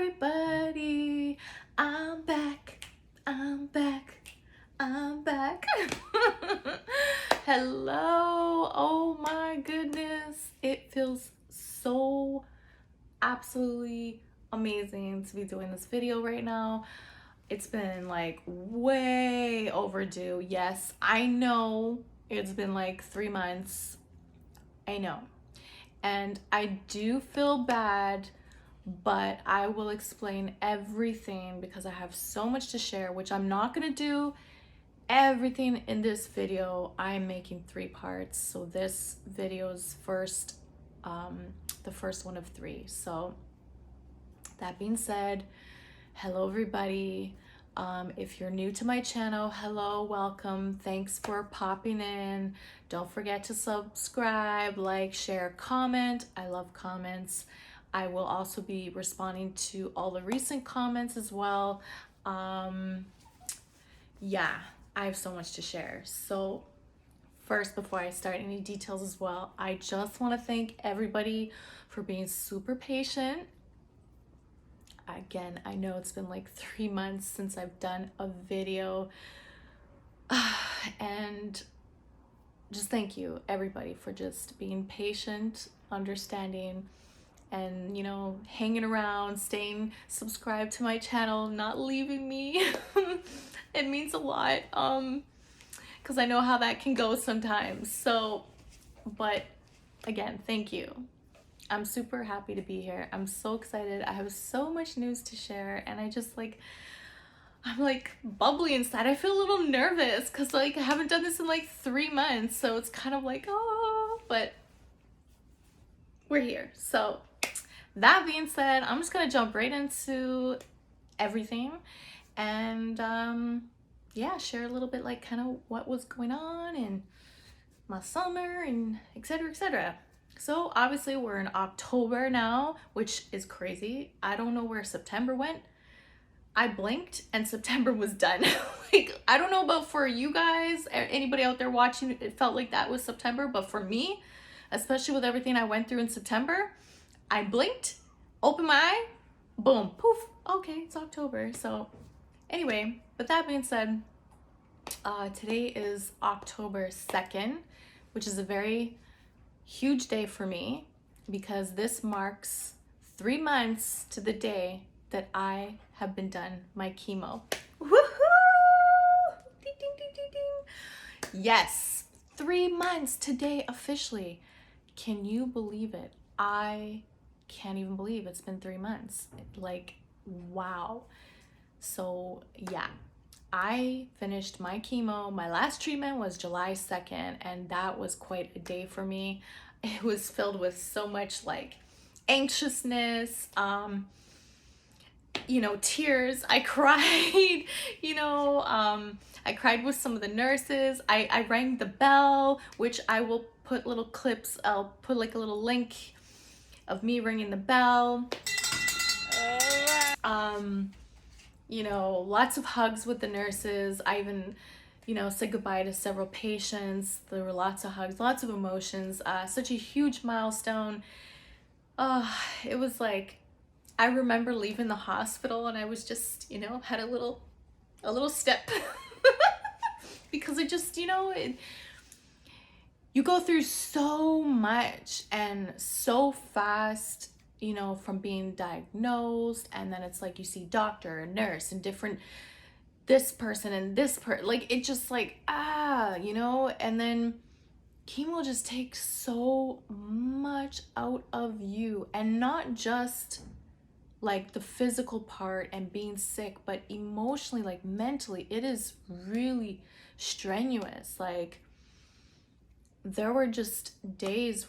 everybody, I'm back, I'm back, I'm back. Hello, oh my goodness. It feels so absolutely amazing to be doing this video right now. It's been like way overdue. Yes, I know it's been like 3 months. I know. And I do feel bad, but I will explain everything because I have so much to share, which I'm not gonna do everything in this video. I'm making 3 parts, so this video is the first one of 3. So that being said, hello everybody. If you're new to my channel, hello, welcome. Thanks for popping in. Don't forget to subscribe, like, share, comment. I love comments. I will also be responding to all the recent comments as well. Yeah, I have so much to share. So first, before I start any details as well, I just want to thank everybody for being super patient. Again, I know it's been like 3 months since I've done a video, and just thank you everybody for just being patient, understanding, and hanging around, staying subscribed to my channel, not leaving me. It means a lot, because I know how that can go sometimes. So, but again, thank you. I'm super happy to be here. I'm so excited. I have so much news to share, and I'm like bubbly inside. I feel a little nervous because like I haven't done this in like 3 months, so it's kind of like, oh, but we're here. So that being said, I'm just gonna jump right into everything and yeah, share a little bit like kind of what was going on in my summer and etc, etc. So obviously we're in October now, which is crazy. I don't know where September went. I blinked and September was done. Like, I don't know about for you guys, anybody out there watching, it felt like that was September, but for me, especially with everything I went through in September, I blinked, opened my eye, boom, poof, okay, it's October. So anyway, with that being said, today is October 2nd, which is a very huge day for me because this marks 3 months to the day that I have been done my chemo. Woohoo! Ding, ding, ding, ding, ding. Yes, 3 months today officially. Can you believe it? I can't even believe it's been 3 months. Like, wow. So yeah, I finished my chemo. My last treatment was July 2nd, and that was quite a day for me. It was filled with so much like anxiousness, tears. I cried, I cried with some of the nurses. I rang the bell, which I will put little clips. I'll put like a little link of me ringing the bell. Lots of hugs with the nurses. I even, said goodbye to several patients. There were lots of hugs, lots of emotions, such a huge milestone. It was like, I remember leaving the hospital and I was just, had a little step because it just, you go through so much and so fast, from being diagnosed, and then it's like you see doctor and nurse and different this person and this like it just like and then chemo just takes so much out of you, and not just like the physical part and being sick, but emotionally, like mentally, it is really strenuous. Like, there were just days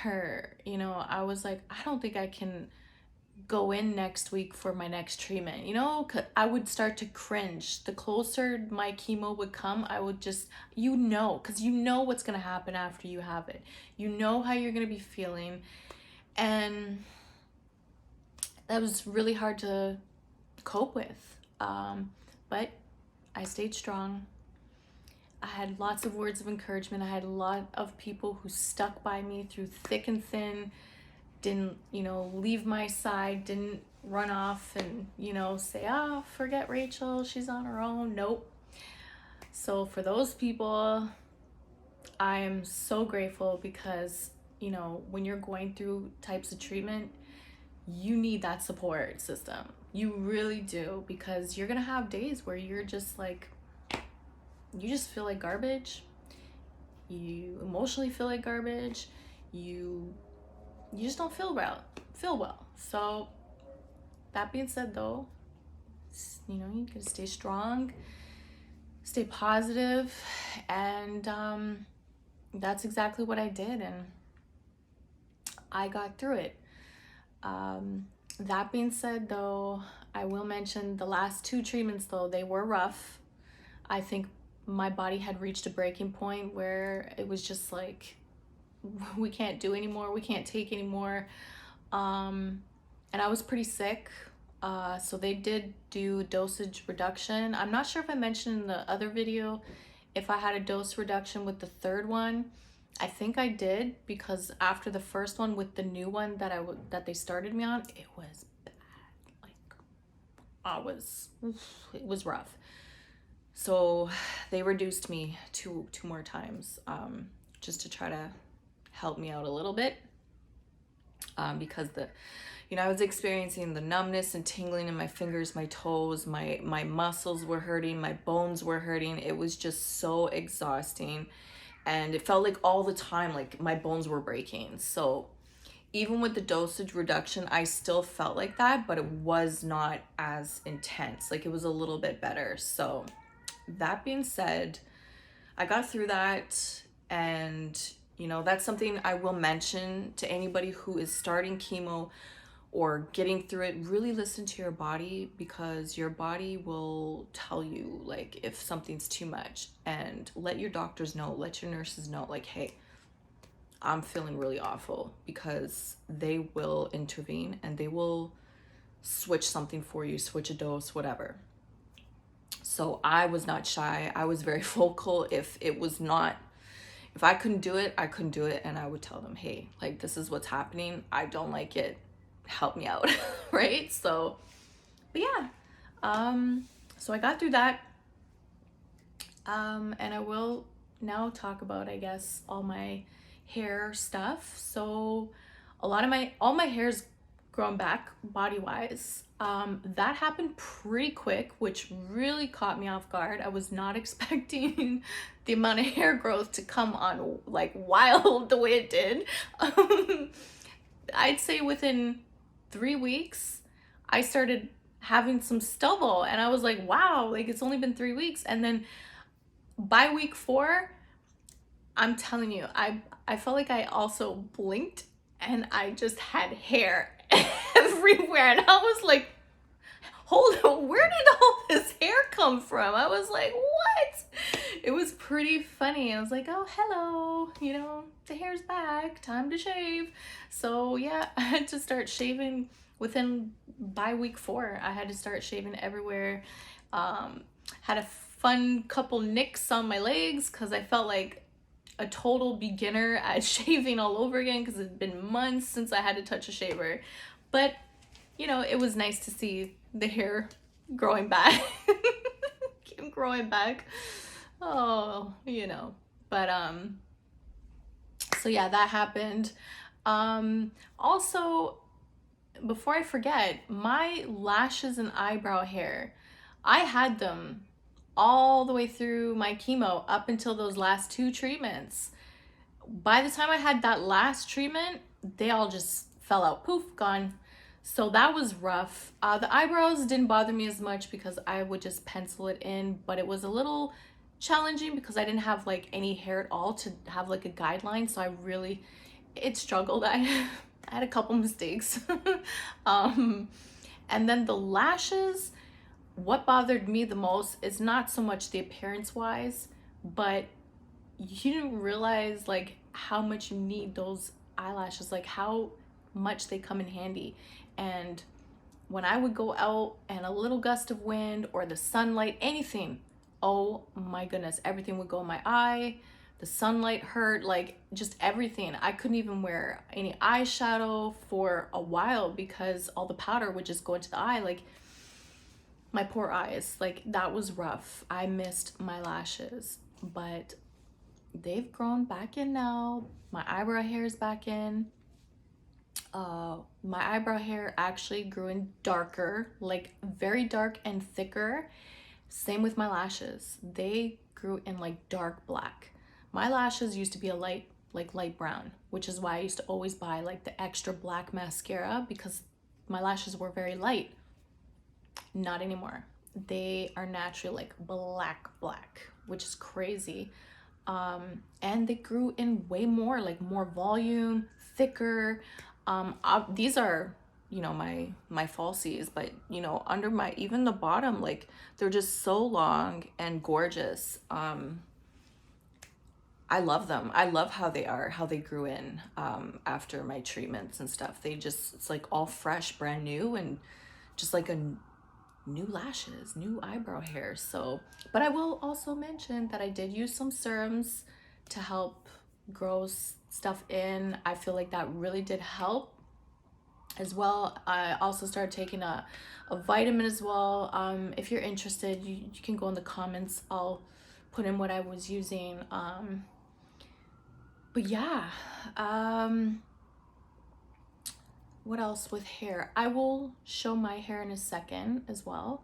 where, I was like, I don't think I can go in next week for my next treatment, 'cause I would start to cringe. The closer my chemo would come, I would just, because what's going to happen after you have it. You know how you're going to be feeling. And that was really hard to cope with. But I stayed strong. I had lots of words of encouragement. I had a lot of people who stuck by me through thick and thin. didn't, you know, leave my side, didn't run off and, you know, say, oh, forget Rachel, she's on her own. Nope. So for those people, I am so grateful because, you know, when you're going through types of treatment, you need that support system. You really do, because you're going to have days where you're just like, you just feel like garbage. You emotionally feel like garbage. You just don't feel well. So that being said though, you know, you gotta stay strong, stay positive, and that's exactly what I did, and I got through it. That being said though, I will mention the last 2 treatments though, they were rough. I think my body had reached a breaking point where it was just like, we can't do anymore, we can't take anymore. And I was pretty sick. So they did do dosage reduction. I'm not sure if I mentioned in the other video if I had a dose reduction with the 3rd one. I think I did, because after the first one with the new one that they started me on, it was bad. Like, it was rough. So they reduced me two more times, just to try to help me out a little bit, because I was experiencing the numbness and tingling in my fingers, my toes, my muscles were hurting, my bones were hurting. It was just so exhausting, and it felt like all the time like my bones were breaking. So even with the dosage reduction, I still felt like that, but it was not as intense. Like, it was a little bit better. So that being said, I got through that, and that's something I will mention to anybody who is starting chemo or getting through it. Really listen to your body, because your body will tell you like if something's too much, and let your doctors know, let your nurses know, like, hey, I'm feeling really awful, because they will intervene and they will switch something for you, switch a dose, whatever. So I was not shy. I was very vocal. If I couldn't do it, I couldn't do it. And I would tell them, hey, like, this is what's happening. I don't like it. Help me out. Right? So, but yeah. So I got through that. And I will now talk about, I guess, all my hair stuff. So all my hair's grown back body wise. That happened pretty quick, which really caught me off guard. I was not expecting the amount of hair growth to come on like wild the way it did. I'd say within 3 weeks, I started having some stubble, and I was like, wow, like, it's only been 3 weeks. And then by week 4, I'm telling you, I felt like I also blinked and I just had hair everywhere. And I was like, hold on, where did all this hair come from? I was like, what? It was pretty funny. I was like, oh, hello, the hair's back, time to shave. So yeah, I had to start shaving by week 4. I had to start shaving everywhere. Had a fun couple nicks on my legs, because I felt like a total beginner at shaving all over again, because it's been months since I had to touch a shaver. But it was nice to see the hair growing back. Keep growing back. Oh, but so yeah, that happened. Also, before I forget, my lashes and eyebrow hair, I had them all the way through my chemo up until those last 2 treatments. By the time I had that last treatment, they all just fell out, poof, gone. So that was rough. The eyebrows didn't bother me as much, because I would just pencil it in, but it was a little challenging because I didn't have like any hair at all to have like a guideline. So it struggled. I had a couple mistakes. And then the lashes, what bothered me the most is not so much the appearance wise, but you didn't realize like how much you need those eyelashes, like how much they come in handy. And when I would go out and a little gust of wind or the sunlight, anything, oh my goodness, everything would go in my eye. the sunlight hurt, like just everything. I couldn't even wear any eyeshadow for a while because all the powder would just go into the eye. Like my poor eyes, like that was rough. I missed my lashes, but they've grown back in now. My eyebrow hair is back in. My eyebrow hair actually grew in darker, like very dark and thicker. Same with my lashes. They grew in like dark black. My lashes used to be a light brown, which is why I used to always buy like the extra black mascara because my lashes were very light. Not anymore. They are naturally like black, which is crazy. And they grew in way more, like more volume, thicker. These are, you know, my falsies, but you know, under my, even the bottom, like they're just so long and gorgeous. I love them. I love how they are, how they grew in after my treatments and stuff. They just, it's like all fresh, brand new, and just like a new lashes, new eyebrow hair. So, but I will also mention that I did use some serums to help grow stuff in. I feel like that really did help as well. I also started taking a vitamin as well. If you're interested, you can go in the comments. I'll put in what I was using. But yeah, what else with hair? I will show my hair in a second as well.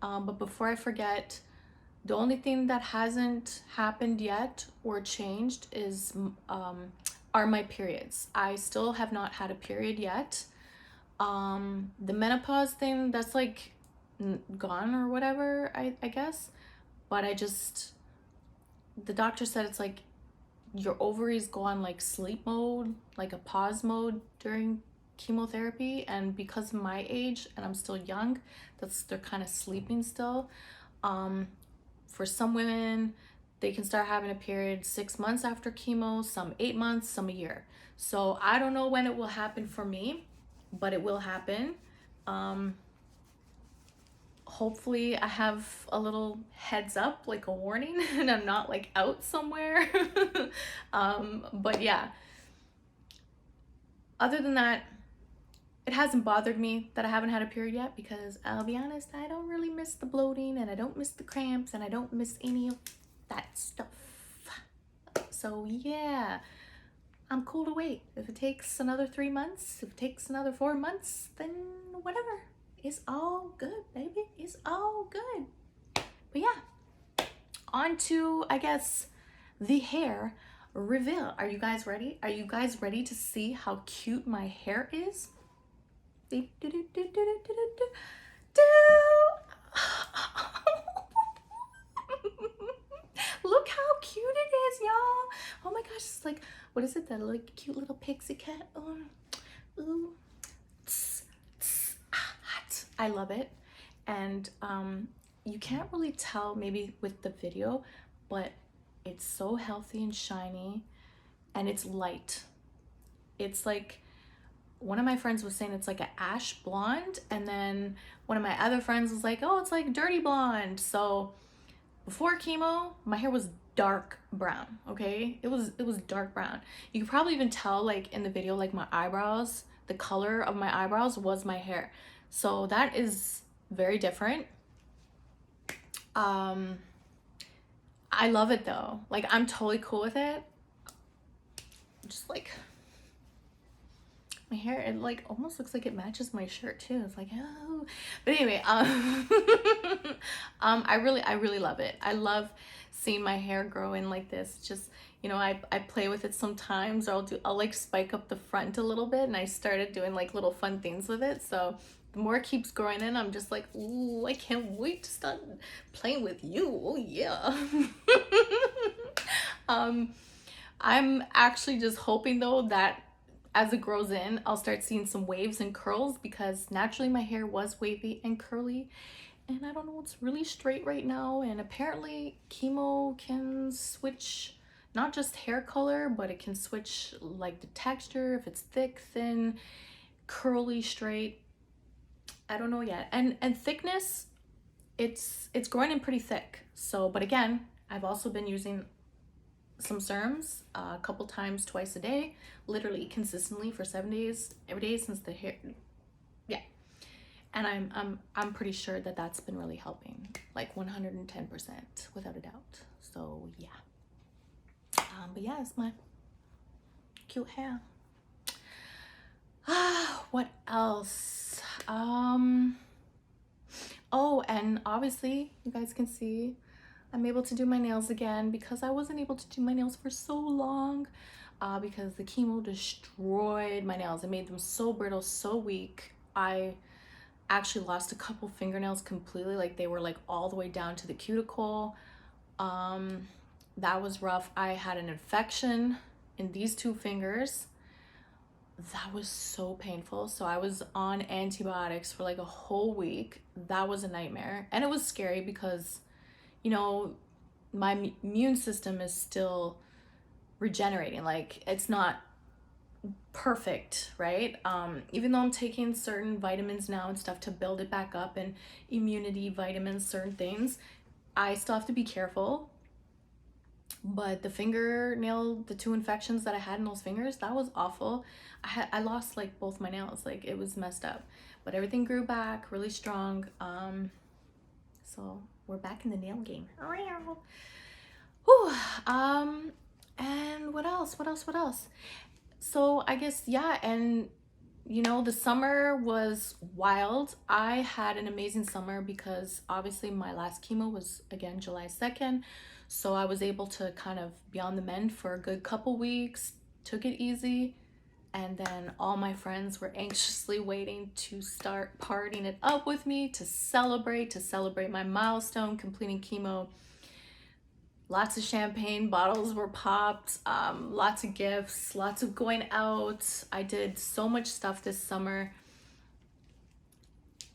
But before I forget, the only thing that hasn't happened yet or changed is are my periods. I still have not had a period yet. The menopause thing, that's like gone or whatever, I guess. But the doctor said it's like your ovaries go on like sleep mode, like a pause mode during chemotherapy, and because of my age and I'm still young, they're kind of sleeping still. For some women, they can start having a period 6 months after chemo, some 8 months, some a year. So I don't know when it will happen for me, but it will happen. Hopefully I have a little heads up, like a warning, and I'm not like out somewhere. But yeah, other than that, it hasn't bothered me that I haven't had a period yet, because I'll be honest, I don't really miss the bloating, and I don't miss the cramps, and I don't miss any of that stuff. So yeah, I'm cool to wait. If it takes another 3 months, if it takes another 4 months, then whatever. It's all good, baby. It's all good. But yeah, on to, I guess, the hair reveal. Are you guys ready? Are you guys ready to see how cute my hair is? Look how cute it is, y'all. Oh my gosh, it's like, what is it, that like cute little pixie cat? Ooh. Hot. I love it. And you can't really tell maybe with the video, but it's so healthy and shiny, and it's light. It's like, one of my friends was saying it's like an ash blonde, and then one of my other friends was like, oh, it's like dirty blonde. So before chemo, my hair was dark brown, okay? It was dark brown. You could probably even tell, like in the video, like my eyebrows, the color of my eyebrows was my hair. So that is very different. I love it though. Like, I'm totally cool with it. Just like, my hair, it like almost looks like it matches my shirt too. It's like, oh, but anyway, I really love it. I love seeing my hair grow in like this. Just, you know, I play with it sometimes, or I'll like spike up the front a little bit, and I started doing like little fun things with it. So the more it keeps growing in, I'm just like, ooh, I can't wait to start playing with you. Oh yeah. I'm actually just hoping though that as it grows in, I'll start seeing some waves and curls, because naturally my hair was wavy and curly, and I don't know, it's really straight right now. And apparently chemo can switch not just hair color, but it can switch like the texture, if it's thick, thin, curly, straight. I don't know yet. And thickness, it's growing in pretty thick. So, but again, I've also been using some serums a couple times twice a day, literally consistently for 7 days, every day since the hair, yeah. And I'm pretty sure that that's been really helping, like 110% without a doubt. So yeah. But yeah, it's my cute hair. What else? Oh, and obviously you guys can see I'm able to do my nails again because I wasn't able to do my nails for so long because the chemo destroyed my nails. It made them so brittle, so weak. I actually lost a couple fingernails completely, like they were like all the way down to the cuticle. That was rough. I had an infection in these two fingers. That was so painful. So I was on antibiotics for like a whole week. That was a nightmare. And it was scary because, you know, my immune system is still regenerating. Like it's not perfect, right? Even though I'm taking certain vitamins now and stuff to build it back up, and immunity vitamins, certain things, I still have to be careful. But the fingernail, the two infections that I had in those fingers, that was awful. I lost like both my nails, like it was messed up. But everything grew back really strong. So we're back in the nail game. Whew. And what else? What else? What else? So I guess, yeah, and you know, the summer was wild. I had an amazing summer because obviously my last chemo was again July 2nd. So I was able to kind of be on the mend for a good couple weeks, took it easy. And then all my friends were anxiously waiting to start partying it up with me, to celebrate my milestone, completing chemo. Lots of champagne bottles were popped, lots of gifts, lots of going out. I did so much stuff this summer.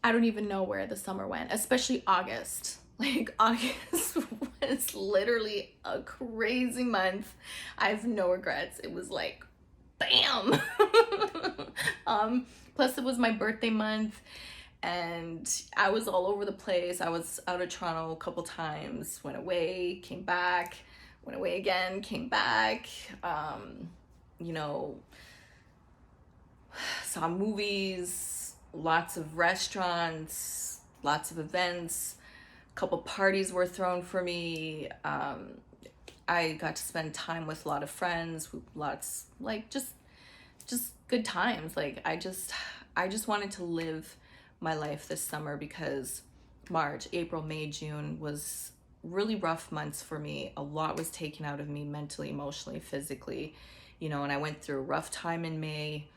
I don't even know where the summer went, especially August. Like August was literally a crazy month. I have no regrets. It was like, bam. Plus it was my birthday month and I was all over the place. I was out of Toronto a couple times, went away, came back, went away again, came back, you know, saw movies, lots of restaurants, lots of events, a couple parties were thrown for me. I got to spend time with a lot of friends, lots, like just good times. Like I just wanted to live my life this summer because March, April, May, June was really rough months for me. A lot was taken out of me mentally, emotionally, physically, you know, and I went through a rough time in May,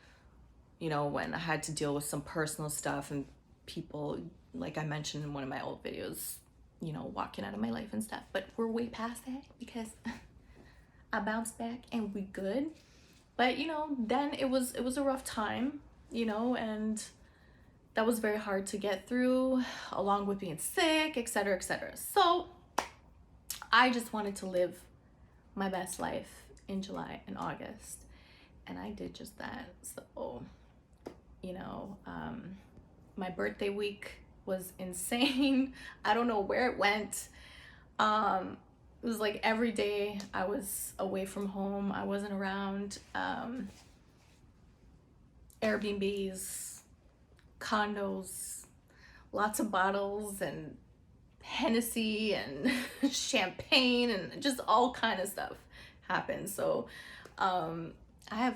you know, when I had to deal with some personal stuff and people, like I mentioned in one of my old videos, you know, walking out of my life and stuff. But we're way past that because I bounced back and we good. But you know, then it was a rough time, you know, and that was very hard to get through, along with being sick, etc., etc. So I just wanted to live my best life in July and August, and I did just that. So, you know, my birthday week was insane. I don't know where it went. It was like every day I was away from home. I wasn't around. Airbnbs, condos, lots of bottles and Hennessy and champagne and just all kind of stuff happened. So I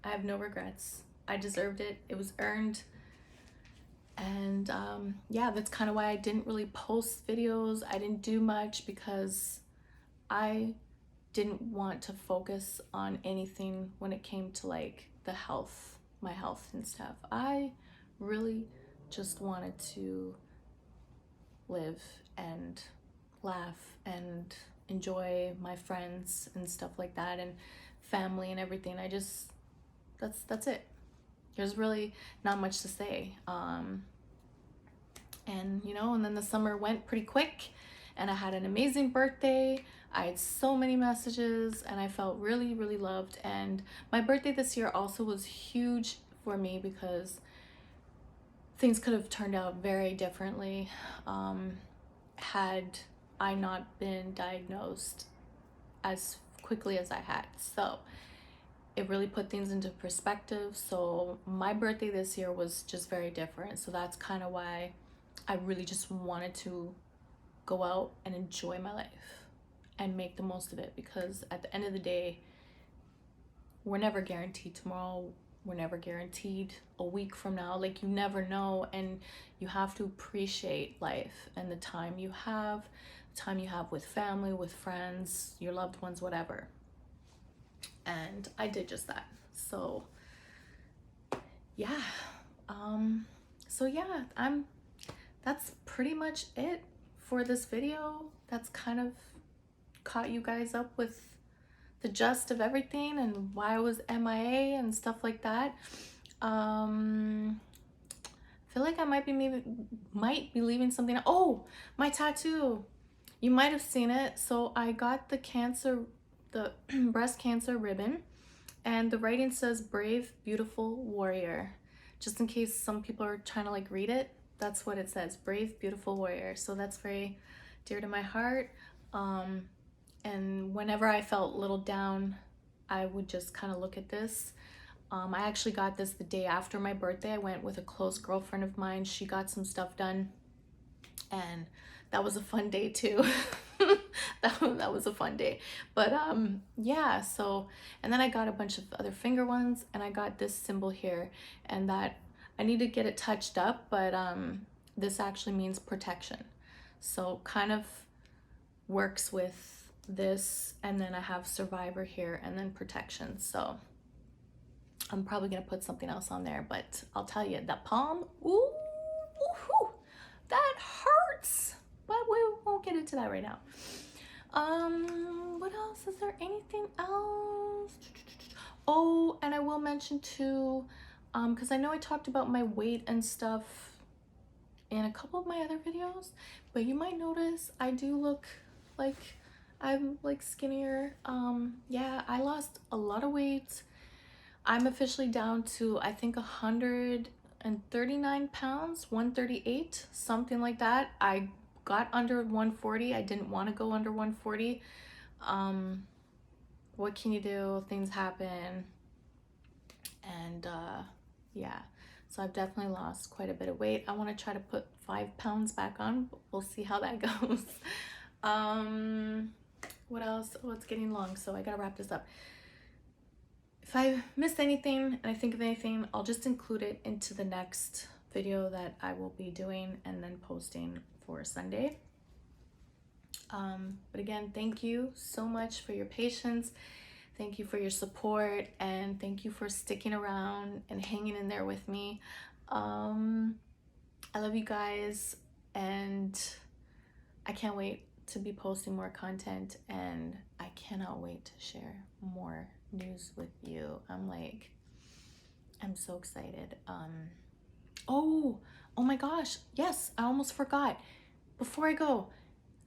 have no regrets. I deserved it. It was earned. And yeah, that's kind of why I didn't really post videos. I didn't do much because I didn't want to focus on anything when it came to like the health, my health and stuff. I really just wanted to live and laugh and enjoy my friends and stuff like that, and family and everything. That's it. There's really not much to say. And you know, and then the summer went pretty quick and I had an amazing birthday. I had so many messages and I felt really, really loved. And my birthday this year also was huge for me because things could have turned out very differently had I not been diagnosed as quickly as I had. So it really put things into perspective. So my birthday this year was just very different. So that's kind of why I really just wanted to go out and enjoy my life and make the most of it, because at the end of the day, we're never guaranteed tomorrow. We're never guaranteed a week from now. Like, you never know, and you have to appreciate life and the time you have with family, with friends, your loved ones, whatever. And I did just that. So yeah, that's pretty much it for this video. That's kind of caught you guys up with the gist of everything and why I was MIA and stuff like that. I feel like I might be leaving something. Oh, my tattoo. You might have seen it. So I got the breast cancer ribbon, and the writing says "Brave, Beautiful Warrior." Just in case some people are trying to like read it, that's what it says, "Brave, Beautiful Warrior." So that's very dear to my heart. And whenever I felt a little down, I would just kind of look at this. I actually got this the day after my birthday. I went with a close girlfriend of mine. She got some stuff done, and that was a fun day too. that was a fun day. But yeah, so, and then I got a bunch of other finger ones, and I got this symbol here, and that I need to get it touched up, but this actually means protection. So kind of works with this, and then I have survivor here, and then protection. So I'm probably gonna put something else on there, but I'll tell you, that palm, ooh, woohoo, that hurts, but we won't get into that right now. What else? Is there anything else? Oh, and I will mention too, because I know I talked about my weight and stuff in a couple of my other videos, but you might notice I do look like I'm like skinnier. Yeah, I lost a lot of weight. I'm officially down to, I think, 139 pounds, 138, something like that. I got under 140. I didn't want to go under 140. What can you do? Things happen. And yeah, so I've definitely lost quite a bit of weight. I want to try to put 5 pounds back on, but we'll see how that goes. What else? Oh, it's getting long, so I gotta wrap this up. If I missed anything and I think of anything, I'll just include it into the next video that I will be doing and then posting for Sunday. But again, thank you so much for your patience. Thank you for your support, and thank you for sticking around and hanging in there with me. I love you guys, and I can't wait to be posting more content, and I cannot wait to share more news with you. I'm so excited. Oh my gosh, yes, I almost forgot. Before I go,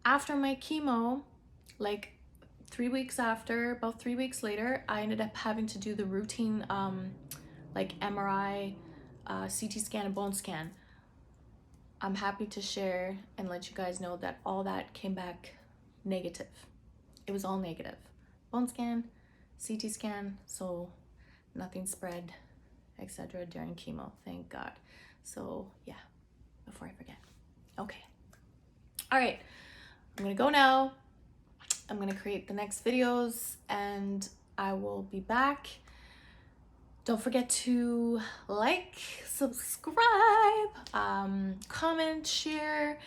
after my chemo, like 3 weeks after, about 3 weeks later, I ended up having to do the routine like MRI, CT scan, and bone scan. I'm happy to share and let you guys know that all that came back negative. It was all negative. Bone scan, CT scan, so nothing spread, etc. during chemo, thank God. So yeah, before I forget. Okay. All right, I'm gonna go now. I'm gonna create the next videos, and I will be back. Don't forget to like, subscribe, comment, share.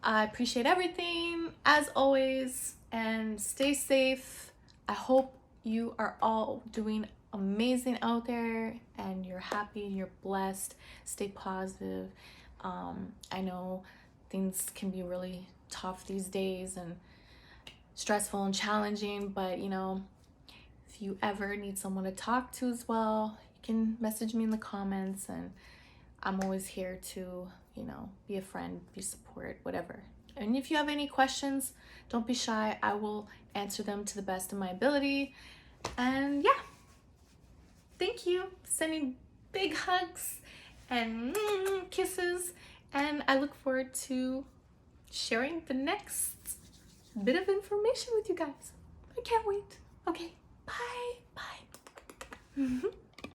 I appreciate everything as always, and stay safe. I hope you are all doing amazing out there, and you're happy and you're blessed. Stay positive. I know things can be really tough these days and stressful and challenging, but you know, if you ever need someone to talk to as well, you can message me in the comments, and I'm always here to, you know, be a friend, be support, whatever. And if you have any questions, don't be shy. I will answer them to the best of my ability. And yeah, thank you. Sending big hugs and kisses, and I look forward to sharing the next bit of information with you guys. I can't wait. Okay, bye. Bye.